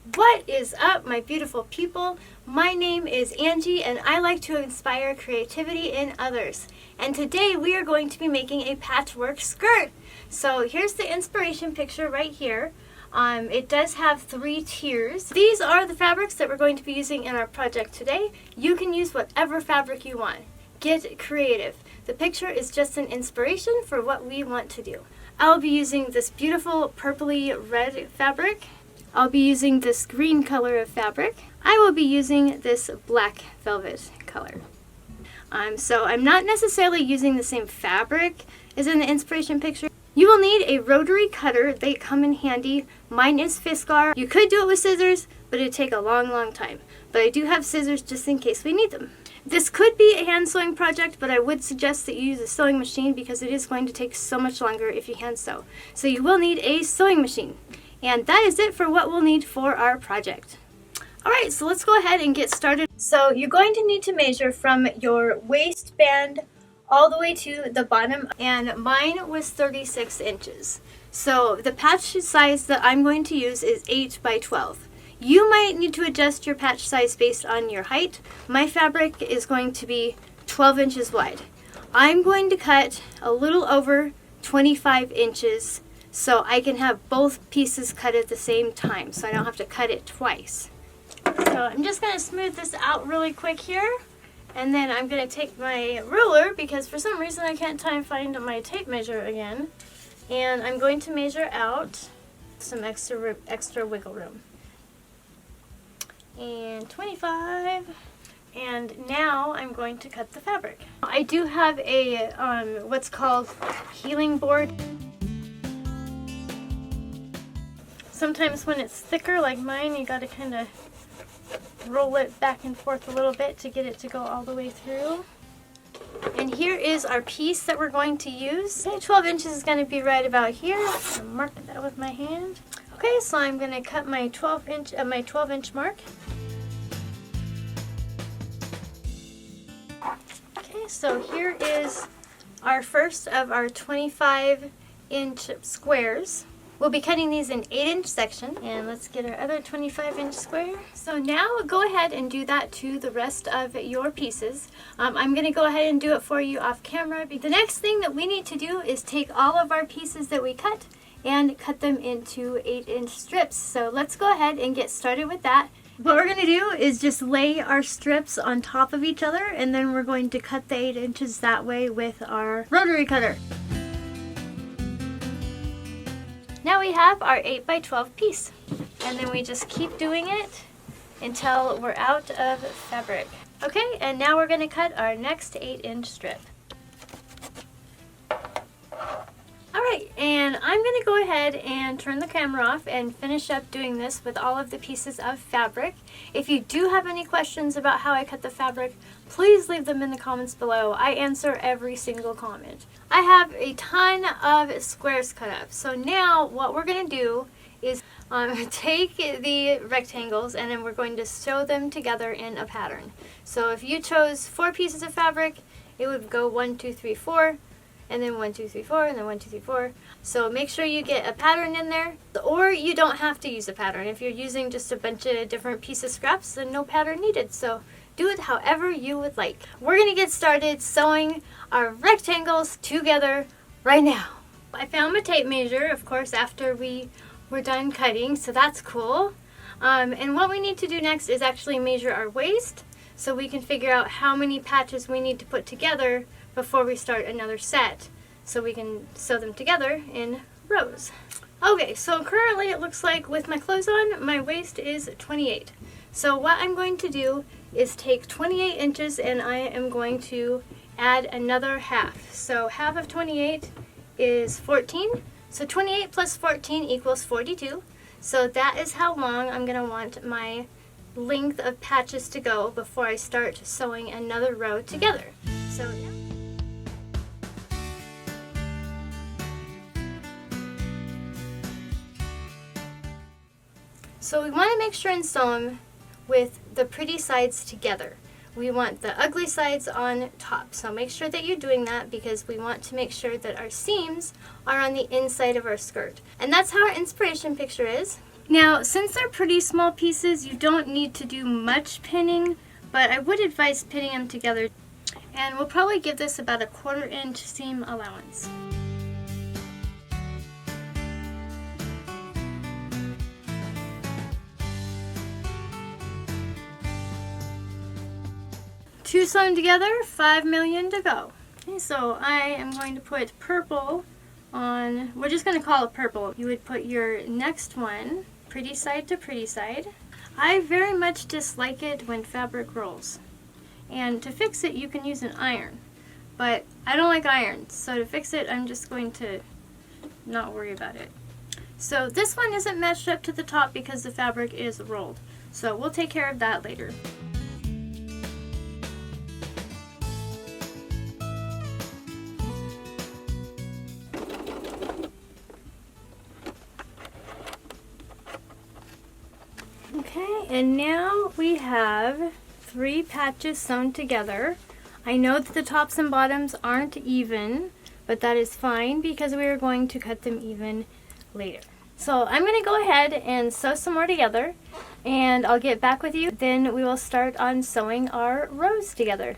What is up, my beautiful people? My name is Angie and I like to inspire creativity in others. And today we are going to be making a patchwork skirt. So here's the inspiration picture right here. It does have 3 tiers. These are the fabrics that we're going to be using in our project today. You can use whatever fabric you want. Get creative. The picture is just an inspiration for what we want to do. I'll be using this beautiful purpley red fabric. I'll be using this green color of fabric. I will be using this black velvet color. So I'm not necessarily using the same fabric as in the inspiration picture. You will need a rotary cutter. They come in handy. Mine is Fiskar. You could do it with scissors, but it'd take a long time. But I do have scissors just in case we need them. This could be a hand sewing project, but I would suggest that you use a sewing machine because it is going to take so much longer if you hand sew. So you will need a sewing machine. And that is it for what we'll need for our project. Alright, so let's go ahead and get started. So you're going to need to measure from your waistband all the way to the bottom, and mine was 36 inches. So the patch size that I'm going to use is 8 by 12. You might need to adjust your patch size based on your height. My fabric is going to be 12 inches wide. I'm going to cut a little over 25 inches so I can have both pieces cut at the same time, so I don't have to cut it twice. So I'm just going to smooth this out really quick here, and then I'm going to take my ruler because for some reason I can't find my tape measure again, and I'm going to measure out some extra wiggle room. And 25. And now I'm going to cut the fabric. I do have a what's called healing board. Sometimes when it's thicker like mine, you gotta kind of roll it back and forth a little bit to get it to go all the way through. And here is our piece that we're going to use. Okay, 12 inches is going to be right about here. I'm marking that with my hand. Okay, so I'm going to cut my 12 inch mark. Okay, so here is our first of our 25-inch squares. We'll be cutting these in 8-inch sections, and let's get our other 25-inch square. So now go ahead and do that to the rest of your pieces. I'm going to go ahead and do it for you off camera. The next thing that we need to do is take all of our pieces that we cut and cut them into 8-inch strips. So let's go ahead and get started with that. What we're going to do is just lay our strips on top of each other, and then we're going to cut the 8 inches that way with our rotary cutter. Now we have our 8 by 12 piece, and then we just keep doing it until we're out of fabric. Okay, and now we're going to cut our next 8-inch strip. Alright, and I'm going to go ahead and turn the camera off and finish up doing this with all of the pieces of fabric. If you do have any questions about how I cut the fabric, please leave them in the comments below. I answer every single comment. I have a ton of squares cut up. So now what we're going to do is take the rectangles and then we're going to sew them together in a pattern. So if you chose 4 pieces of fabric, it would go 1, 2, 3, 4. And then 1, 2, 3, 4, and then 1, 2, 3, 4. So make sure you get a pattern in there, or you don't have to use a pattern. If you're using just a bunch of different piece of scraps, then no pattern needed. So do it however you would like. We're going to get started sewing our rectangles together right now. I found my tape measure, of course, after we were done cutting, so that's cool. And what we need to do next is actually measure our waist so we can figure out how many patches we need to put together before we start another set, so we can sew them together in rows. Okay, so currently it looks like with my clothes on, my waist is 28. So what I'm going to do is take 28 inches and I am going to add another half. So half of 28 is 14. So 28 plus 14 equals 42. So that is how long I'm going to want my length of patches to go before I start sewing another row together. So now we want to make sure and sew them with the pretty sides together. We want the ugly sides on top. So make sure that you're doing that because we want to make sure that our seams are on the inside of our skirt. And that's how our inspiration picture is. Now, since they're pretty small pieces, you don't need to do much pinning, but I would advise pinning them together. And we'll probably give this about a 1/4 inch seam allowance. Two sewn together, 5 million to go. Okay, so I am going to put purple on, we're just going to call it purple. You would put your next one pretty side to pretty side. I very much dislike it when fabric rolls. And to fix it, you can use an iron. But I don't like irons, so to fix it, I'm just going to not worry about it. So this one isn't matched up to the top because the fabric is rolled. So we'll take care of that later. Okay, and now we have 3 patches sewn together. I know that the tops and bottoms aren't even, but that is fine because we are going to cut them even later. So I'm going to go ahead and sew some more together, and I'll get back with you. Then we will start on sewing our rows together.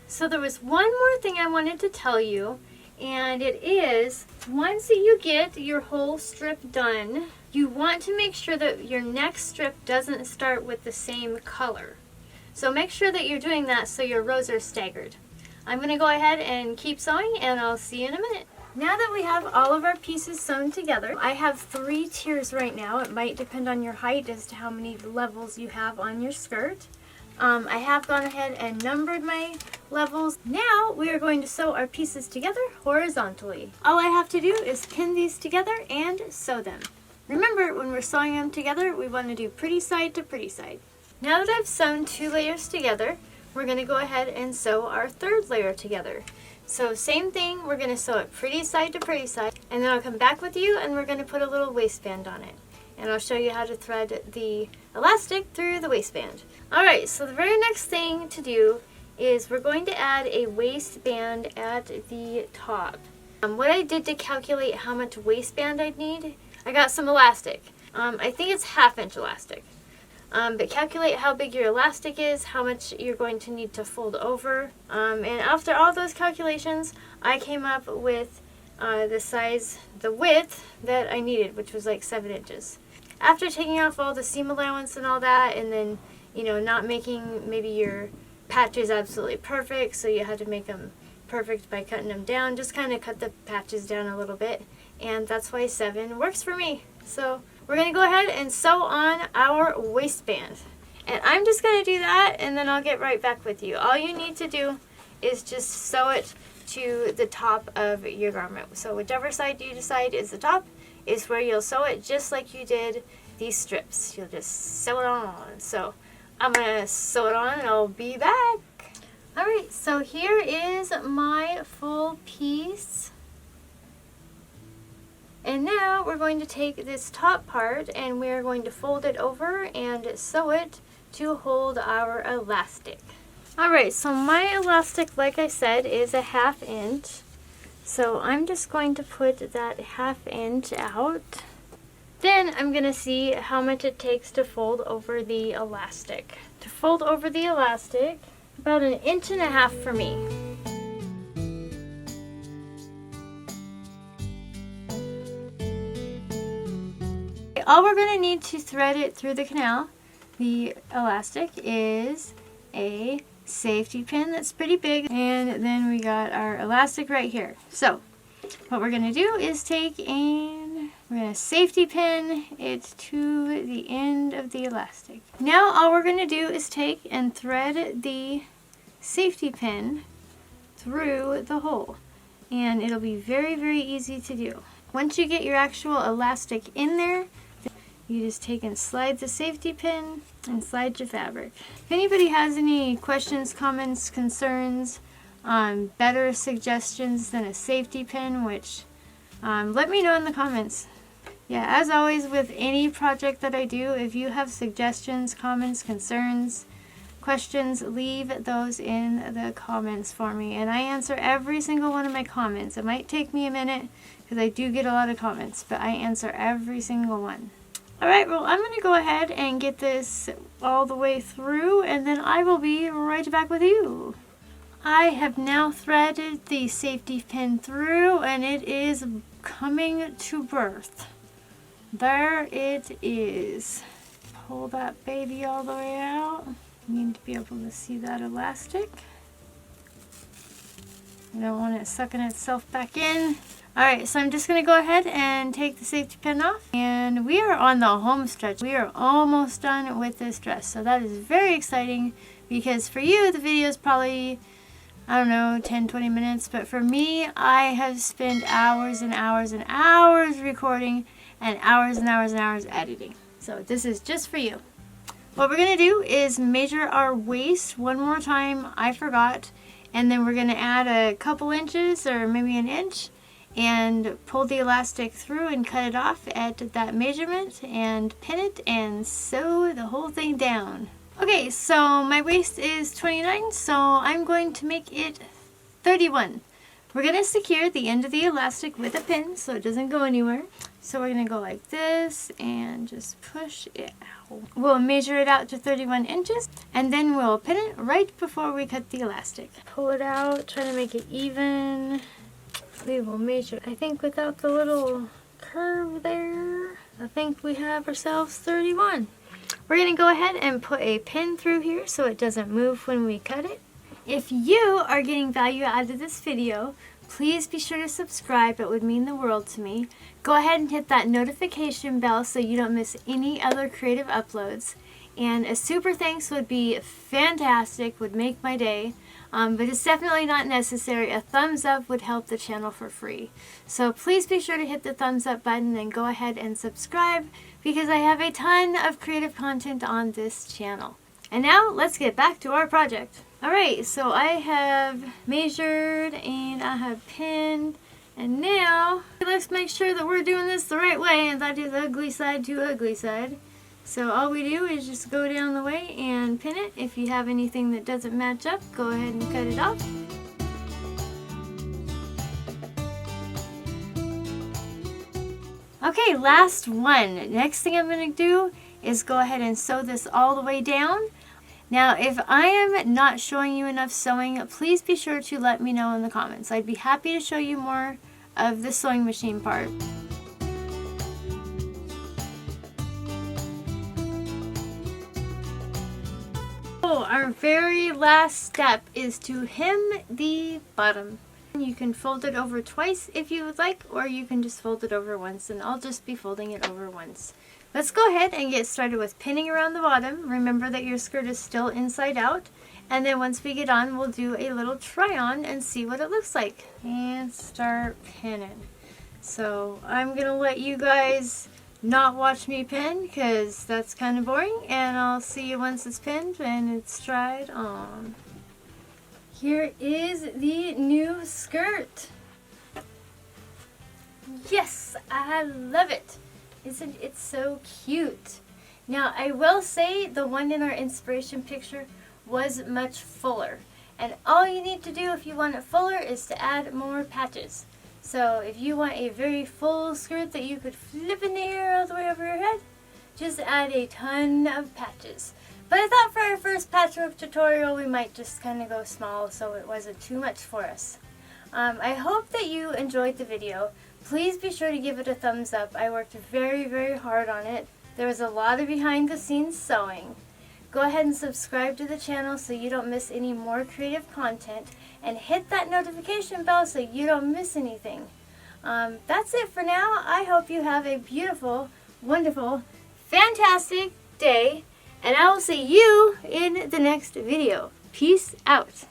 So there was one more thing I wanted to tell you, and it is, once you get your whole strip done, you want to make sure that your next strip doesn't start with the same color. So make sure that you're doing that so your rows are staggered. I'm going to go ahead and keep sewing, and I'll see you in a minute. Now that we have all of our pieces sewn together, I have 3 tiers right now. It might depend on your height as to how many levels you have on your skirt. I have gone ahead and numbered my levels. Now we are going to sew our pieces together horizontally. All I have to do is pin these together and sew them. Remember, when we're sewing them together, we want to do pretty side to pretty side. Now that I've sewn 2 layers together, we're going to go ahead and sew our 3rd layer together. So same thing, we're going to sew it pretty side to pretty side, and then I'll come back with you and we're going to put a little waistband on it. And I'll show you how to thread the elastic through the waistband. Alright, so the very next thing to do is we're going to add a waistband at the top. What I did to calculate how much waistband I'd need, I got some elastic. I think it's 1/2 inch elastic. But calculate how big your elastic is, how much you're going to need to fold over. And after all those calculations, I came up with the width that I needed, which was like 7 inches. After taking off all the seam allowance and all that, and then, you know, not making maybe your patches absolutely perfect, so you had to make them perfect by cutting them down, just kind of cut the patches down a little bit. And that's why 7 works for me. So we're going to go ahead and sew on our waistband. And I'm just going to do that, and then I'll get right back with you. All you need to do is just sew it to the top of your garment. So whichever side you decide is the top is where you'll sew it, just like you did these strips. You'll just sew it on. So I'm going to sew it on, and I'll be back. Alright, so here is my full piece. And now we're going to take this top part and we're going to fold it over and sew it to hold our elastic. Alright, so my elastic, like I said, is a 1/2 inch. So I'm just going to put that 1/2 inch out. Then I'm going to see how much it takes to fold over the elastic. To fold over the elastic, about 1.5 inches for me. All we're going to need to thread it through the canal, the elastic, is a safety pin that's pretty big, and then we got our elastic right here. So what we're going to do is take and we're going to safety pin it to the end of the elastic. Now all we're going to do is take and thread the safety pin through the hole, and it'll be very, very easy to do. Once you get your actual elastic in there, you just take and slide the safety pin and slide your fabric. If anybody has any questions, comments, concerns, better suggestions than a safety pin, which let me know in the comments. Yeah, as always with any project that I do, if you have suggestions, comments, concerns, questions, leave those in the comments for me, and I answer every single one of my comments. It might take me a minute because I do get a lot of comments, but I answer every single one. Alright, well I'm going to go ahead and get this all the way through, and then I will be right back with you. I have now threaded the safety pin through, and it is coming to birth. There it is. Pull that baby all the way out. You need to be able to see that elastic. You don't want it sucking itself back in. Alright, so I'm just going to go ahead and take the safety pin off. And we are on the home stretch. We are almost done with this dress. So that is very exciting, because for you the video is probably, I don't know, 10-20 minutes. But for me, I have spent hours and hours and hours recording and hours and hours and hours editing. So this is just for you. What we're going to do is measure our waist one more time. I forgot. And then we're going to add a couple inches or maybe an inch and pull the elastic through and cut it off at that measurement and pin it and sew the whole thing down. Okay, so my waist is 29, so I'm going to make it 31. We're going to secure the end of the elastic with a pin so it doesn't go anywhere. So we're going to go like this and just push it out. We'll measure it out to 31 inches and then we'll pin it right before we cut the elastic. Pull it out, try to make it even. We will measure, I think without the little curve there, I think we have ourselves 31. We're going to go ahead and put a pin through here so it doesn't move when we cut it. If you are getting value out of this video, please be sure to subscribe. It would mean the world to me. Go ahead and hit that notification bell so you don't miss any other creative uploads. And a super thanks would be fantastic, would make my day. But it's definitely not necessary. A thumbs up would help the channel for free. So please be sure to hit the thumbs up button and go ahead and subscribe, because I have a ton of creative content on this channel. And now let's get back to our project. Alright, so I have measured and I have pinned, and now let's make sure that we're doing this the right way and not do the ugly side to ugly side. So all we do is just go down the way and pin it. If you have anything that doesn't match up, go ahead and cut it off. Okay, last one. Next thing I'm going to do is go ahead and sew this all the way down. Now, if I am not showing you enough sewing, please be sure to let me know in the comments. I'd be happy to show you more of the sewing machine part. So our very last step is to hem the bottom. You can fold it over twice if you would like, or you can just fold it over once, and I'll just be folding it over once. Let's go ahead and get started with pinning around the bottom. Remember that your skirt is still inside out, and then once we get on, we'll do a little try on and see what it looks like. And start pinning. So I'm going to let you guys not watch me pin, because that's kind of boring, and I'll see you once it's pinned and it's tried on. Here is the new skirt. Yes, I love it. Isn't it so cute? Now, I will say the one in our inspiration picture was much fuller. And all you need to do if you want it fuller is to add more patches. So if you want a very full skirt that you could flip in the air all the way over your head, just add a ton of patches. But I thought for our first patchwork tutorial we might just kind of go small so it wasn't too much for us. I hope that you enjoyed the video. Please be sure to give it a thumbs up. I worked very, very hard on it. There was a lot of behind the scenes sewing. Go ahead and subscribe to the channel so you don't miss any more creative content, and hit that notification bell so you don't miss anything. That's it for now. I hope you have a beautiful, wonderful, fantastic day, and I will see you in the next video. Peace out.